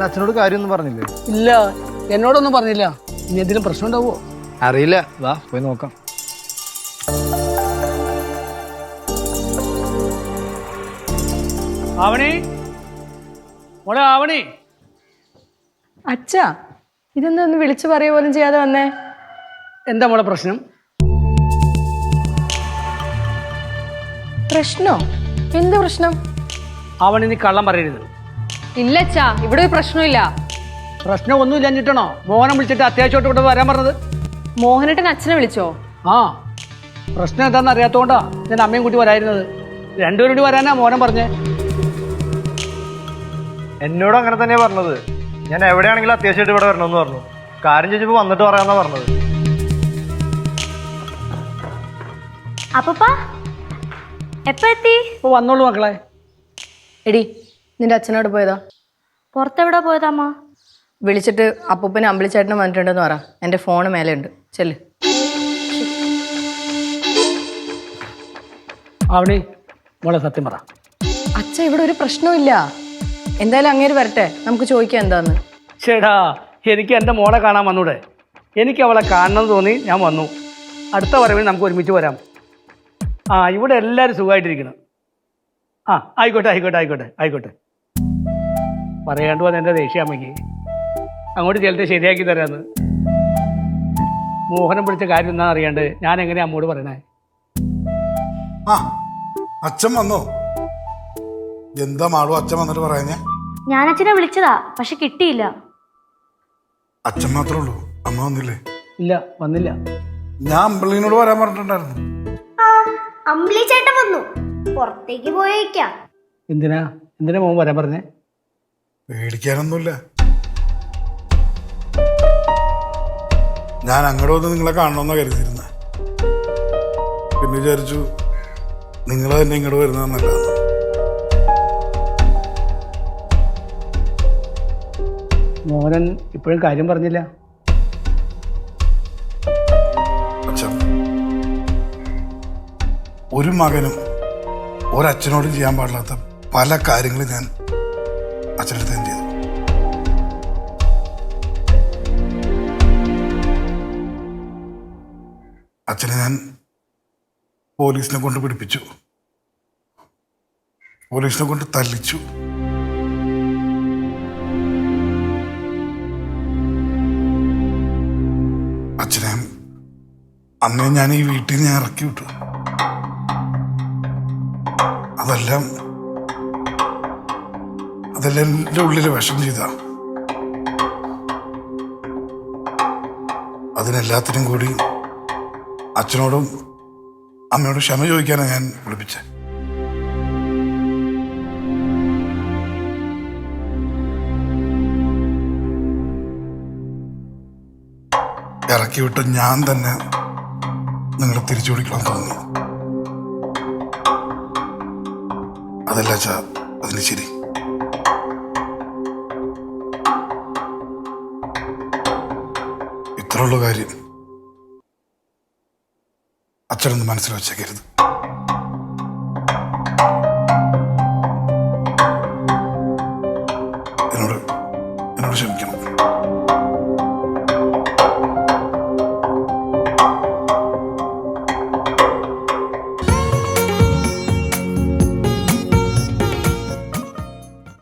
അച്ഛനോട് കാര്യമൊന്നും പറഞ്ഞില്ലേ? ഇല്ല, എന്നോടൊന്നും പറഞ്ഞില്ല. ഇനി എന്തെങ്കിലും പ്രശ്നം ഉണ്ടാവോ? അറിയില്ല, വാ പോയി നോക്കാം. ആവണി, മോളെ ആവണി. അച്ഛാ, ഇതൊന്നും വിളിച്ചു പറയുക പോലും ചെയ്യാതെ വന്നേ. എന്താ മോളെ പ്രശ്നം? പ്രശ്നോ? എന്ത് പ്രശ്നം? ആവണി, നീ കള്ളം പറയരുത്. ഇല്ല അച്ഛാ, ഇവിടെ ഒരു പ്രശ്നമില്ല. പ്രശ്നം ഒന്നുമില്ല എന്നിട്ടാണോ മോഹനം വിളിച്ചിട്ട് അത്യാവശ്യമായിട്ട് ഇവിടെ വരാൻ പറഞ്ഞത്? മോഹനേട്ടൻ അച്ഛനെ വിളിച്ചോ? ആ, പ്രശ്നം എന്താണെന്ന് അറിയാത്തോണ്ടാ ഞാൻ അമ്മയും കൂട്ടി വരായിരുന്നത്. രണ്ടുപേരും കൂടി വരാനാ മോഹനം പറഞ്ഞേ. എന്നോട് അങ്ങനെ തന്നെയാ പറഞ്ഞത്. ഞാൻ എവിടെയാണെങ്കിലും അത്യാവശ്യമായിട്ട് ഇവിടെ വരണമെന്ന് പറഞ്ഞു. കാര്യം ചോദിച്ചപ്പോ വന്നിട്ട് പറയാന്നാ പറഞ്ഞത്. അപ്പപ്പാ എപ്പോ എത്തി? ഇപ്പൊ വന്നോളൂ മക്കളെ. എടി, നിന്റെ അച്ഛനോട് പോയതാ? പുറത്തെവിടെ പോയതമ്മ? വിളിച്ചിട്ട് അപ്പൂപ്പനെ അമ്പിളിച്ചേട്ടനും വന്നിട്ടുണ്ടെന്ന് പറ. എൻ്റെ ഫോണ് മേലെ ഉണ്ട്, ചെല്ല്. ആവണി, മോളെ സത്യം പറ. അച്ഛ, ഇവിടെ ഒരു പ്രശ്നമില്ല. എന്തായാലും അങ്ങേര് വരട്ടെ, നമുക്ക് ചോദിക്കാം എന്താന്ന്. ചേടാ, എനിക്ക് എൻ്റെ മോളെ കാണാൻ വന്നൂടെ? എനിക്ക് അവളെ കാണണമെന്ന് തോന്നി, ഞാൻ വന്നു. അടുത്ത വരവിൽ നമുക്ക് ഒരുമിച്ച് വരാം. ആ, ഇവിടെ എല്ലാവരും സുഖമായിട്ടിരിക്കണം. ആ, ആയിക്കോട്ടെ ആയിക്കോട്ടെ ആയിക്കോട്ടെ ആയിക്കോട്ടെ. പറയാണ്ട് വന്ന എൻ്റെ ദേഷ്യാമ്മയ്ക്ക് അങ്ങോട്ട് ചെലുത്ത് ശരിയാക്കി തരാമെന്ന്. മോഹനം പിടിച്ച കാര്യം എന്താണെന്ന് അറിയാണ്ട് ഞാൻ എങ്ങനെയാ അമ്മോട് പറയണേ? ആ, അച്ഛൻ വന്നോ? എന്താ മാളു അച്ഛൻ വന്നിട്ട് പറയാഞ്ഞേ? ഞാൻ അച്ഛനെ വിളിച്ചതാ, പക്ഷെ കിട്ടിയില്ല. അച്ഛൻ മാത്രമേ ഉള്ളൂ, അമ്മ വന്നില്ലേ? ഇല്ല, വന്നില്ല. ഞാൻ അമ്പിളിനോട് വരാൻ പറഞ്ഞിട്ടുണ്ടായിരുന്നു. ആ, അമ്പിളി ചേട്ടൻ വന്നു. പുറത്തേക്ക് പോയേക്കാം. എന്തിനാ എന്തിനാ മോൻ വരാൻ പറഞ്ഞേ? പേടിക്കാനൊന്നുമില്ല. ഞാൻ അങ്ങോട്ട് വന്ന് നിങ്ങളെ കാണണമെന്നാ കരുതിയിരുന്നത്. പിന്നെ വിചാരിച്ചു നിങ്ങൾ തന്നെ ഇങ്ങോട്ട് വരുന്നതെന്നല്ല. മോഹനൻ ഇപ്പോഴും കാര്യം പറഞ്ഞില്ല. അച്ഛൻ, ഒരു മകനും ഒരച്ഛനോട് ചെയ്യാൻ പാടില്ലാത്ത പല കാര്യങ്ങളും ഞാൻ അച്ഛനടുത്ത് ഞാൻ ചെയ്തു. അച്ഛനെ ഞാൻ പോലീസിനെ കൊണ്ട് പിടിപ്പിച്ചു, പോലീസിനെ കൊണ്ട് തല്ലിച്ചു. അച്ഛനെ അന്നേ ഞാൻ ഈ വീട്ടിൽ നിന്ന് ഇറക്കി വിട്ടു. അതെല്ലാം എൻ്റെ ഉള്ളിൽ വിഷം ചെയ്ത. അതിനെല്ലാത്തിനും കൂടി അച്ഛനോടും അമ്മയോടും ക്ഷമ ചോദിക്കാനാണ് ഞാൻ വിളിപ്പിച്ചത്. ഇറക്കി വിട്ട് ഞാൻ തന്നെ നിങ്ങളെ തിരിച്ചു പിടിക്കണം തോന്നി. അതല്ല അച്ഛാ അതിന് ശരി. ഇത്രയുള്ള കാര്യം അച്ഛനൊന്ന് മനസ്സിൽ വെച്ചേക്കരുത്.